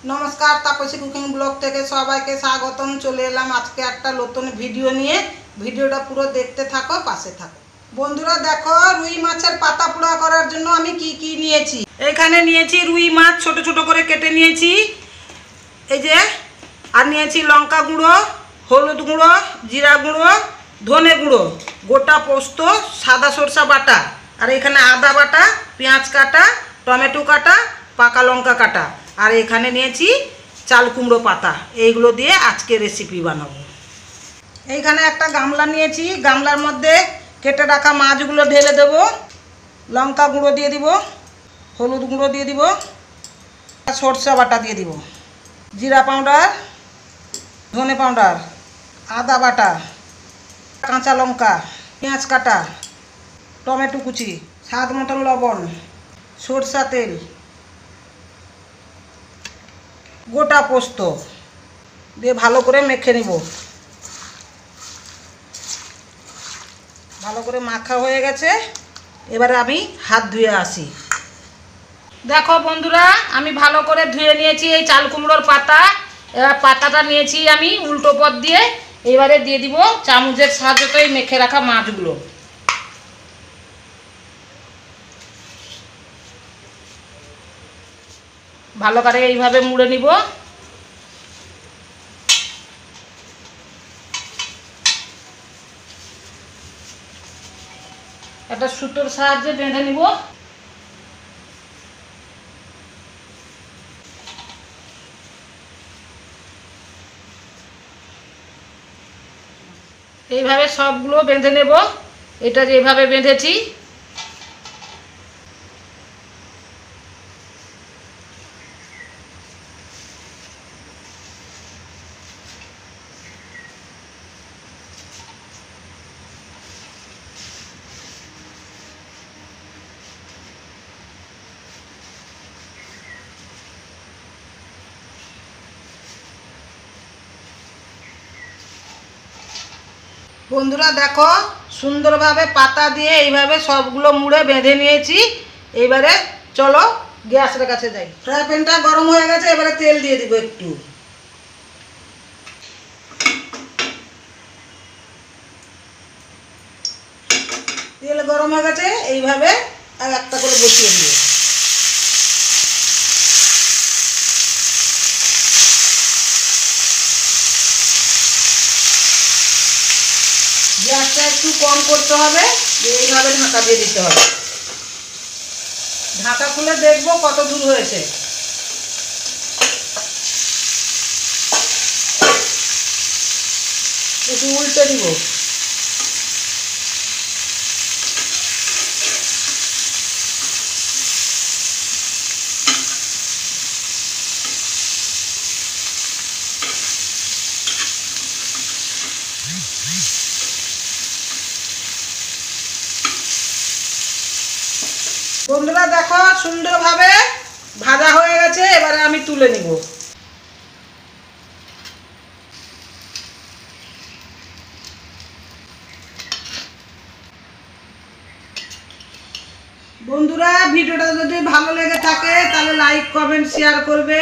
नमस्कार Taapsee cooking blog থেকে সবাইকে স্বাগতম। চলে এলাম আজকে একটা নতুন ভিডিও নিয়ে। ভিডিওটা পুরো দেখতে থাকো, পাশে থাকো। বন্ধুরা দেখো, রুই মাছের পাতা পোড়া করার জন্য আমি কি কি নিয়েছি। এখানে নিয়েছি রুই মাছ, ছোট ছোট করে কেটে নিয়েছি। এই যে আর নিয়েছি লঙ্কা গুঁড়ো, হলুদ গুঁড়ো, জিরা গুঁড়ো, ধনে গুঁড়ো, গোটা পোস্ত, সাদা সরষা বাটা, আর এখানে আদা বাটা, পেঁয়াজ কাটা, টমেটো কাটা, পাকা লঙ্কা কাটা, আর এখানে নিয়েছি চাল কুমড়ো পাতা। এইগুলো দিয়ে আজকে রেসিপি বানাবো। এইখানে একটা গামলা নিয়েছি, গামলার মধ্যে কেটে রাখা মাছগুলো ঢেলে দেব। লঙ্কা গুঁড়ো দিয়ে দিব, হলুদ গুঁড়ো দিয়ে দিব, সরষা বাটা দিয়ে দিব, জিরা পাউডার, ধনে পাউডার, আদা বাটা, কাঁচা লঙ্কা, পেঁয়াজ কাটা, টমেটো কুচি, স্বাদ মতন লবণ, সরষা তেল, গোটা পোস্ত দিয়ে ভালো করে মেখে নিব। ভালো করে মাখা হয়ে গেছে, এবারে আমি হাত ধুয়ে আসি। দেখো বন্ধুরা, আমি ভালো করে ধুয়ে নিয়েছি এই চাল কুমড়োর পাতা। এবার পাতাটা নিয়েছি আমি উল্টো পথ দিয়ে, এবারে দিয়ে দিব চামচের সাহায্যে মেখে রাখা মাছগুলো। ভালো করে এইভাবে মুড়ে নিব। একটা সুতোর সাহায্যে বেঁধে নিব। এইভাবে সবগুলো বেঁধে নেব। এটা যেভাবে বেঁধেছি বন্ধুরা, দেখো সুন্দরভাবে পাতা দিয়ে এইভাবে সবগুলো মুড়ে বেঁধে নিয়েছি। এইবারে চলো গ্যাসের কাছে যাই। ফ্রাই প্যানটা গরম হয়ে গেছে, এবারে তেল দিয়ে দিব একটু। তেল গরম হয়ে গেছে, এইভাবে আর একটা করে বসিয়ে দিব। গ্যাসটা একটু কম করতে হবে, এইভাবে ঢাকা দিয়ে দিতে হবে। ঢাকা খুলে দেখবো কত দূর হয়েছে। একটু উল্টে দিব। বন্ধুরা দেখো, সুন্দরভাবে ভাজা হয়ে গেছে, এবারে আমি তুলে নিব। বন্ধুরা, ভিডিওটা যদি ভালো লেগে থাকে তাহলে লাইক কমেন্ট শেয়ার করবে।